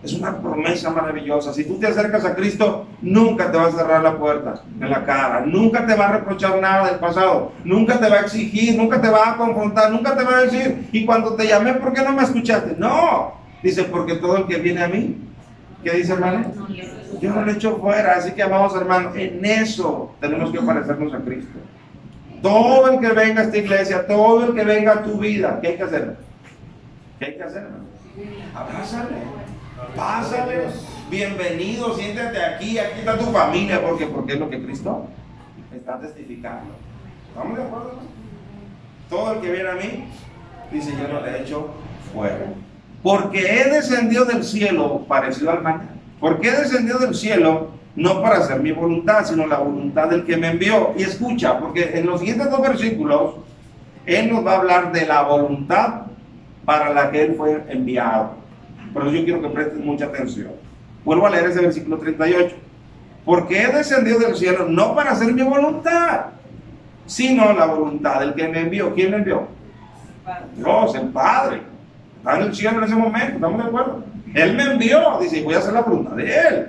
Es una promesa maravillosa. Si tú te acercas a Cristo, nunca te va a cerrar la puerta en la cara, nunca te va a reprochar nada del pasado, nunca te va a exigir, nunca te va a confrontar, nunca te va a decir, y cuando te llamé, ¿por qué no me escuchaste? No, dice, porque todo el que viene a mí, ¿qué dice, hermano? Yo no le echo fuera. Así que, amados hermanos, en eso tenemos que parecernos a Cristo. Todo el que venga a esta iglesia, todo el que venga a tu vida, ¿qué hay que hacer? ¿Qué hay que hacer, hermano? Abrázale. Pásale, bienvenido, siéntate aquí está tu familia, porque es lo que Cristo está testificando. ¿Estamos de acuerdo? Todo el que viene a mí, dice, yo no le he hecho fuera. Porque he descendido del cielo, parecido al maná. Porque he descendido del cielo, no para hacer mi voluntad, sino la voluntad del que me envió. Y escucha, porque en los siguientes 2 versículos, Él nos va a hablar de la voluntad para la que Él fue enviado. Por eso yo quiero que presten mucha atención. Vuelvo a leer ese versículo 38. Porque he descendido del cielo no para hacer mi voluntad, sino la voluntad del que me envió. ¿Quién me envió? Dios, el Padre. Está en el cielo en ese momento, ¿estamos de acuerdo? Él me envió, dice, voy a hacer la voluntad de Él.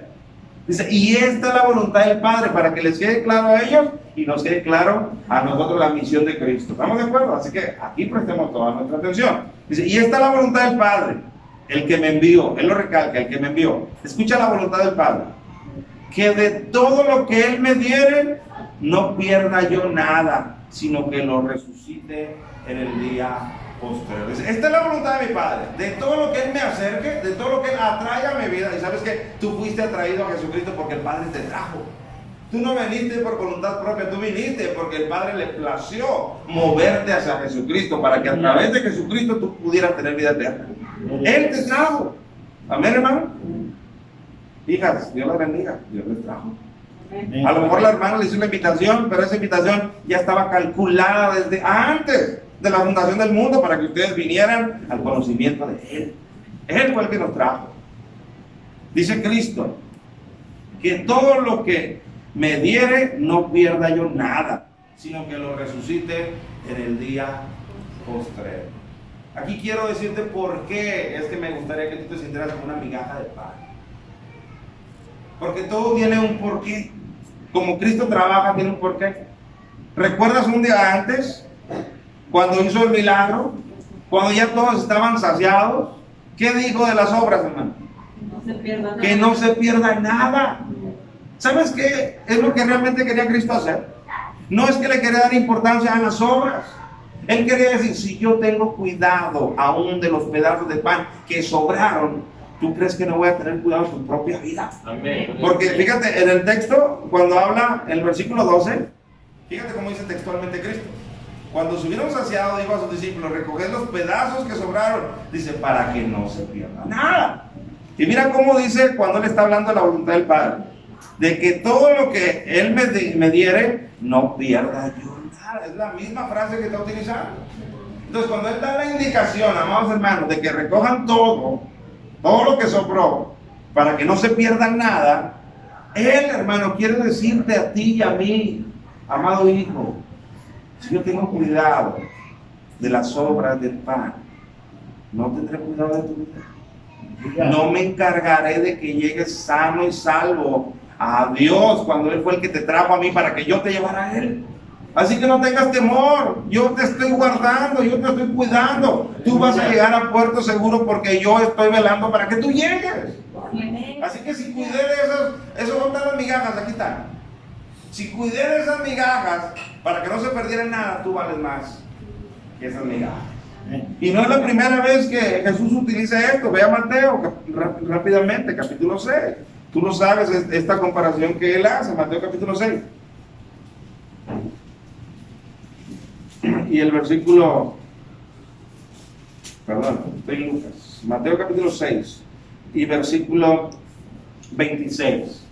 Dice, y esta es la voluntad del Padre, para que les quede claro a ellos y nos quede claro a nosotros la misión de Cristo. ¿Estamos de acuerdo? Así que aquí prestemos toda nuestra atención. Dice, y esta es la voluntad del Padre, el que me envió. Él lo recalca, el que me envió. Escucha la voluntad del Padre. Que de todo lo que Él me diere, no pierda yo nada, sino que lo resucite en el día posterior. Dice, esta es la voluntad de mi Padre. De todo lo que Él me acerque, de todo lo que Él atraiga a mi vida. Y sabes que tú fuiste atraído a Jesucristo porque el Padre te trajo. Tú no viniste por voluntad propia, tú viniste porque el Padre le plació moverte hacia Jesucristo para que a través de Jesucristo tú pudieras tener vida eterna. Él te trajo. Amén, hermano. Hijas, Dios las bendiga. Dios les trajo. A lo mejor la hermana le hizo una invitación, pero esa invitación ya estaba calculada desde antes de la fundación del mundo para que ustedes vinieran al conocimiento de Él. Él fue el que nos trajo. Dice Cristo que todo lo que me diere no pierda yo nada, sino que lo resucite en el día postrero. Aquí quiero decirte por qué es que me gustaría que tú te sintieras como una migaja de pan. Porque todo tiene un porqué. Como Cristo trabaja, tiene un porqué. ¿Recuerdas un día antes, cuando hizo el milagro? Cuando ya todos estaban saciados, ¿qué dijo de las obras, hermano? Que no se pierda nada. ¿Sabes qué es lo que realmente quería Cristo hacer? No es que le quería dar importancia a las obras. Él quería decir, si yo tengo cuidado aún de los pedazos de pan que sobraron, ¿tú crees que no voy a tener cuidado de tu propia vida? Amén. Porque fíjate, en el texto, cuando habla, en el versículo 12, fíjate cómo dice textualmente Cristo. Cuando se hubieron saciado, dijo a sus discípulos, recoged los pedazos que sobraron. Dice, para que no se pierda nada. Y mira cómo dice cuando él está hablando de la voluntad del Padre. De que todo lo que Él me diere, no pierda yo nada. Es la misma frase que está utilizando. Entonces, cuando Él da la indicación, amados hermanos, de que recojan todo lo que sobró, para que no se pierda nada, Él, hermano, quiere decirte a ti y a mí, amado hijo, si yo tengo cuidado de las sobras del pan, no tendré cuidado de tu vida. No me encargaré de que llegues sano y salvo a Dios cuando Él fue el que te trajo a mí para que yo te llevara a Él. Así que no tengas temor, yo te estoy guardando, yo te estoy cuidando. Tú vas a llegar a puerto seguro porque yo estoy velando para que tú llegues. Así que si cuidé de esos son las migajas, aquí están. Si cuidé de esas migajas para que no se perdieran nada, tú vales más que esas migajas. Y no es la primera vez que Jesús utiliza esto. Ve a Mateo rápidamente, capítulo 6. Tú lo sabes, esta comparación que él hace, Mateo capítulo 6. Y el versículo, perdón, estoy en Lucas, Mateo capítulo 6 y versículo 26.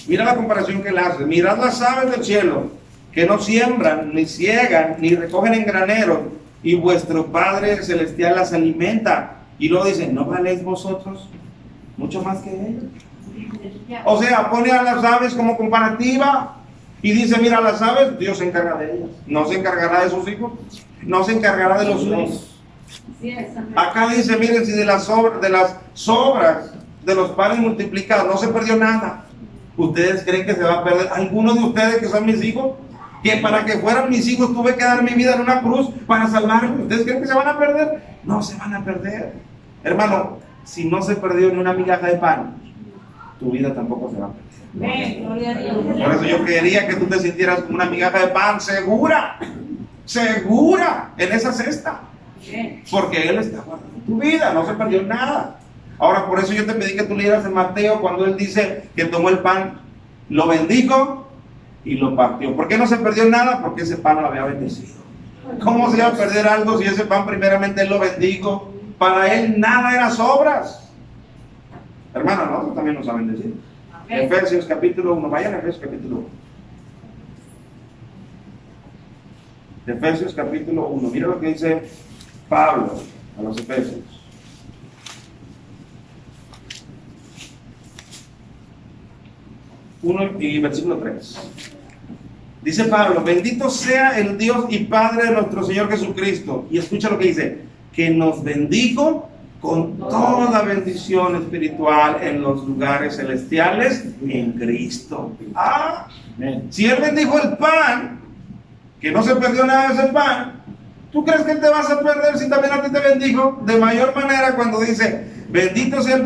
Mira la comparación que él hace. Mirad las aves del cielo, que no siembran, ni ciegan, ni recogen en graneros, y vuestro Padre Celestial las alimenta. Y luego dice, ¿no valéis vosotros mucho más que ellos? O sea, pone a las aves como comparativa y dice, mira, las aves, Dios se encarga de ellas. No se encargará de sus hijos, no se encargará de los suyos. Acá dice, miren, si de las sobras de los panes multiplicados no se perdió nada, ¿ustedes creen que se va a perder? ¿Algunos de ustedes que son mis hijos? Que para que fueran mis hijos tuve que dar mi vida en una cruz para salvarlos. ¿Ustedes creen que se van a perder? No se van a perder. Hermano, si no se perdió en una migaja de pan, tu vida tampoco se va a perder. Por eso yo quería que tú te sintieras como una migaja de pan segura, segura en esa cesta. Porque Él está guardando tu vida, no se perdió nada. Ahora, por eso yo te pedí que tú leyeras en Mateo cuando Él dice que tomó el pan, lo bendijo y lo partió. ¿Por qué no se perdió nada? Porque ese pan lo había bendecido. ¿Cómo se iba a perder algo si ese pan primeramente Él lo bendijo? Para Él nada era sobras. Hermano, nosotros también nos ha bendecido. Efesios capítulo 1, vayan a Efesios capítulo 1. Efesios capítulo 1, mira lo que dice Pablo a los Efesios. Y versículo 3. Dice Pablo, bendito sea el Dios y Padre de nuestro Señor Jesucristo. Y escucha lo que dice, que nos bendijo con toda bendición espiritual en los lugares celestiales en Cristo. Si Él bendijo el pan, que no se perdió nada de ese pan, ¿tú crees que te vas a perder si también a ti te bendijo? De mayor manera cuando dice, bendito sea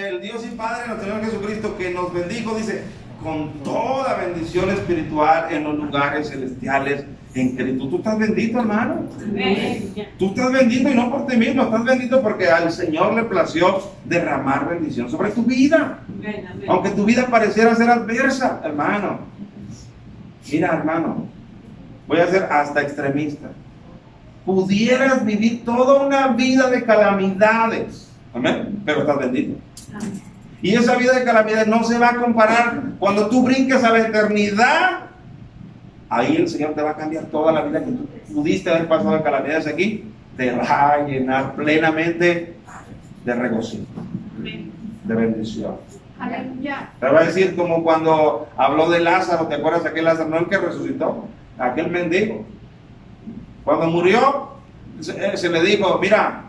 el Dios y Padre de nuestro Señor Jesucristo, que nos bendijo, dice, con toda bendición espiritual en los lugares celestiales en Cristo. Tú estás bendito, hermano. Tú estás bendito y no por ti mismo, estás bendito porque al Señor le plació derramar bendición sobre tu vida. Aunque tu vida pareciera ser adversa, hermano. Mira, hermano, voy a ser hasta extremista. Pudieras vivir toda una vida de calamidades, amén, pero estás bendito. Y esa vida de calamidades no se va a comparar cuando tú brinques a la eternidad. Ahí el Señor te va a cambiar toda la vida que tú pudiste haber pasado de calamidades aquí. Te va a llenar plenamente de regocijo, de bendición. Te va a decir como cuando habló de Lázaro. ¿Te acuerdas de aquel Lázaro? No el que resucitó, aquel mendigo. Cuando murió, se le dijo, mira,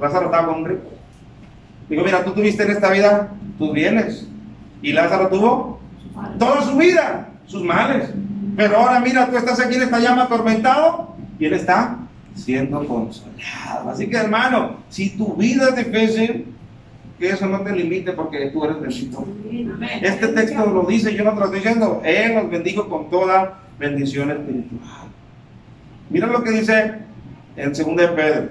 Lázaro estaba con un rico. Digo, mira, tú tuviste en esta vida tus bienes. Y Lázaro tuvo toda su vida, sus males. Pero ahora mira, tú estás aquí en esta llama atormentado y él está siendo consolado. Así que, hermano, si tu vida es difícil, que eso no te limite porque tú eres bendito. Este texto lo dice, yo no te lo estoy diciendo. Él nos bendijo con toda bendición espiritual. Mira lo que dice en 2 de Pedro.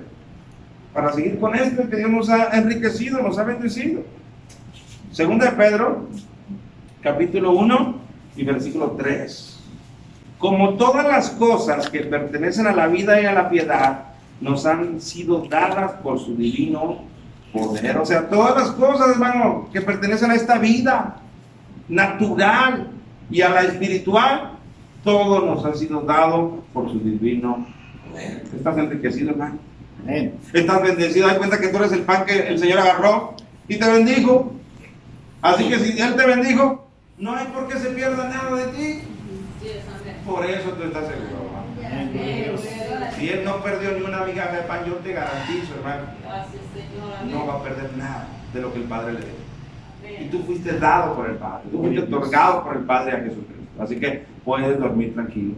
Para seguir con esto, que Dios nos ha enriquecido, nos ha bendecido. 2 de Pedro, capítulo 1 y versículo 3. Como todas las cosas que pertenecen a la vida y a la piedad, nos han sido dadas por su divino poder. O sea, todas las cosas, hermano, que pertenecen a esta vida natural y a la espiritual, todo nos ha sido dado por su divino poder. ¿Estás enriquecido, hermano? Amén. Estás bendecido. Date cuenta que tú eres el pan que el Señor agarró y te bendijo. Así que si Él te bendijo, no hay por qué se pierda nada de ti. Por eso tú estás seguro, hermano. Si Él no perdió ni una migaja de pan, yo te garantizo, hermano, no va a perder nada de lo que el Padre le dio. Y tú fuiste dado por el Padre, tú fuiste otorgado por el Padre a Jesucristo. Así que puedes dormir tranquilo.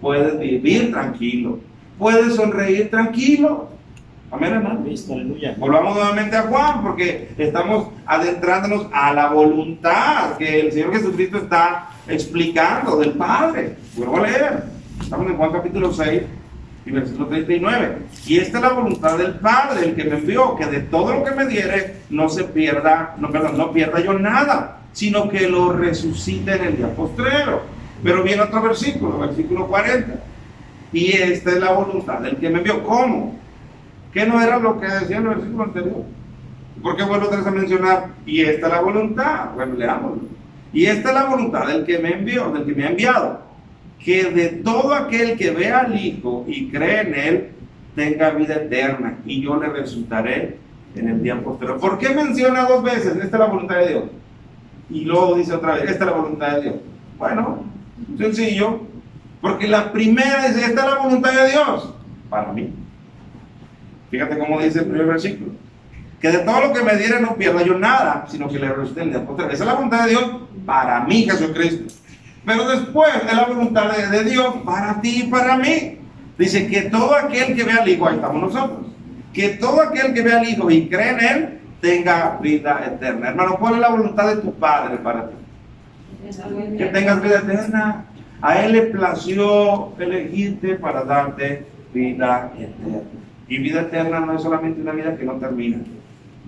puedes vivir tranquilo, puedes sonreír tranquilo. Amén, hermano. Cristo, aleluya. Volvamos nuevamente a Juan, porque estamos adentrándonos a la voluntad que el Señor Jesucristo está explicando del Padre. Vuelvo a leer. Estamos en Juan capítulo 6 y versículo 39. Y esta es la voluntad del Padre, el que me envió, que de todo lo que me diere no pierda yo nada, sino que lo resucite en el día postrero. Pero viene otro versículo, versículo 40. Y esta es la voluntad del que me envió. ¿Cómo? ¿Qué no era lo que decía en el versículo anterior? ¿Por qué vuelvo otra vez a mencionar? Y esta es la voluntad. Bueno, leámoslo. Y esta es la voluntad del que me envió, del que me ha enviado, que de todo aquel que vea al Hijo y cree en Él, tenga vida eterna, y yo le resucitaré en el día posterior. ¿Por qué menciona dos veces? Esta es la voluntad de Dios. Y luego dice otra vez, esta es la voluntad de Dios. Bueno, sencillo. Porque la primera dice, esta es la voluntad de Dios para mí. Fíjate cómo dice el primer versículo. Que de todo lo que me diere no pierda yo nada, sino que le resucite el día posterior. Esa es la voluntad de Dios para mí, Jesucristo. Pero después es la voluntad de Dios para ti y para mí. Dice que todo aquel que vea al Hijo, ahí estamos nosotros, que todo aquel que vea al Hijo y cree en Él, tenga vida eterna. Hermano, ¿cuál es la voluntad de tu Padre para ti? Que tengas vida eterna. A Él le plació elegirte para darte vida eterna. Y vida eterna no es solamente una vida que no termina.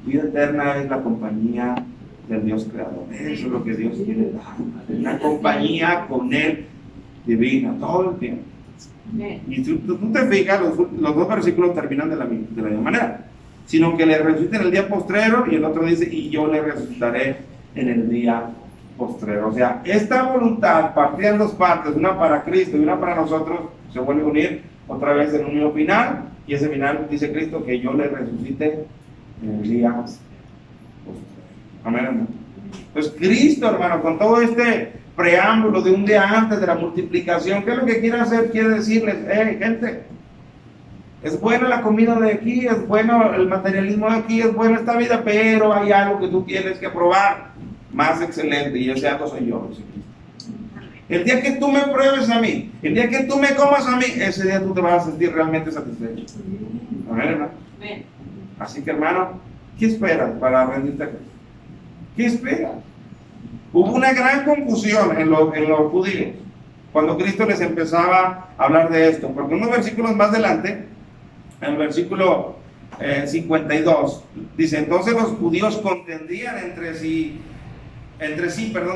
Vida eterna es la compañía del Dios creador. Eso es lo que Dios quiere dar. Una compañía con Él divina todo el tiempo. Y tú te fijas, los dos versículos terminan de la misma manera. Sino que le resucite en el día postrero, y el otro dice, y yo le resucitaré en el día postrero. O sea, esta voluntad partida en dos partes, una para Cristo y una para nosotros, se vuelve a unir otra vez en un mismo final. Y ese final dice Cristo que yo le resucite en el día postrero. Amén, hermano. Pues Cristo, hermano, con todo este preámbulo de un día antes de la multiplicación, ¿qué es lo que quiere hacer? Quiere decirles, gente, es buena la comida de aquí, es bueno el materialismo de aquí, es buena esta vida, pero hay algo que tú tienes que probar más excelente, y ese algo soy yo, dice Cristo. El día que tú me pruebes a mí, el día que tú me comas a mí, ese día tú te vas a sentir realmente satisfecho. Amén, hermano. Así que, hermano, ¿qué esperas para rendirte a Cristo? ¿Qué esperas? Hubo una gran confusión en los judíos cuando Cristo les empezaba a hablar de esto, porque unos versículos más adelante, en el versículo 52, dice, entonces los judíos contendían entre sí,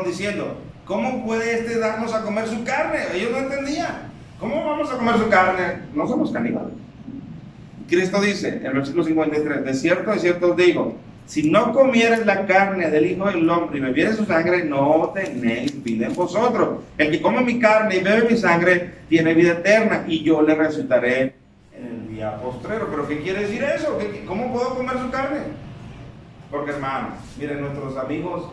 diciendo, ¿cómo puede este darnos a comer su carne? Ellos no entendían. ¿Cómo vamos a comer su carne? No somos caníbales. Cristo dice en el versículo 53, de cierto os digo, si no comieres la carne del Hijo del Hombre y bebieres su sangre, no tenéis vida en vosotros. El que come mi carne y bebe mi sangre tiene vida eterna, y yo le resucitaré en el día postrero. ¿Pero qué quiere decir eso? ¿Cómo puedo comer su carne? Porque, hermanos, miren, nuestros amigos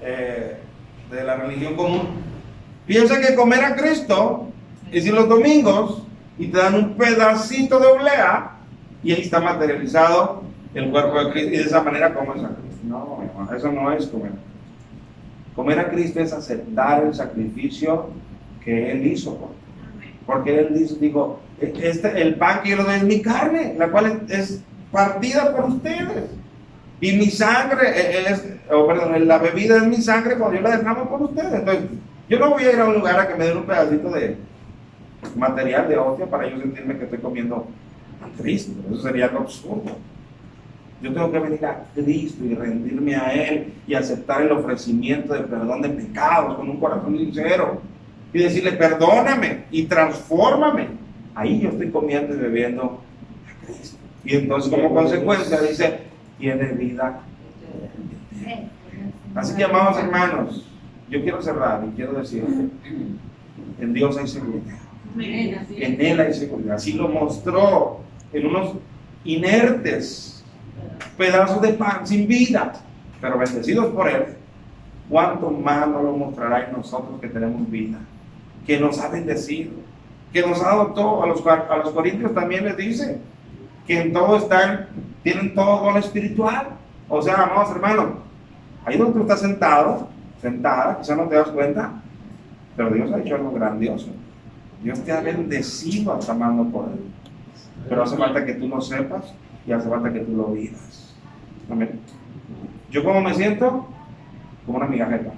de la religión común piensan que comer a Cristo es ir los domingos y te dan un pedacito de oblea y ahí está materializado el cuerpo de Cristo, y de esa manera comes a Cristo. No, hermano, eso no es comer. Comer a Cristo es aceptar el sacrificio que Él hizo por ti. Porque Él dijo, el pan que yo le doy es mi carne, la cual es partida por ustedes. Y mi sangre la bebida es mi sangre cuando yo la derramo por ustedes. Entonces, yo no voy a ir a un lugar a que me den un pedacito de material de hostia para yo sentirme que estoy comiendo a Cristo. Eso sería algo absurdo. Yo tengo que venir a Cristo y rendirme a Él y aceptar el ofrecimiento de perdón de pecados con un corazón sincero y decirle, perdóname y transfórmame. Ahí yo estoy comiendo y bebiendo a Cristo. Y entonces, como consecuencia, dice, tiene vida. Así que, amados hermanos, yo quiero cerrar y quiero decir, en Dios hay seguridad. En Él hay seguridad. Así lo mostró en unos inertes pedazos de pan sin vida, pero bendecidos por Él. ¿Cuánto más nos lo mostrará en nosotros que tenemos vida? Que nos ha bendecido, que nos ha dado todo. A los corintios también les dice que en todo tienen todo don espiritual. O sea, amados hermanos, ahí donde tú estás sentada, quizás no te das cuenta, pero Dios ha hecho algo grandioso. Dios te ha bendecido a tamaño poder. Pero hace falta que tú lo sepas y hace falta que tú lo vivas. Amén. ¿Yo cómo me siento? Como una migaja de pan.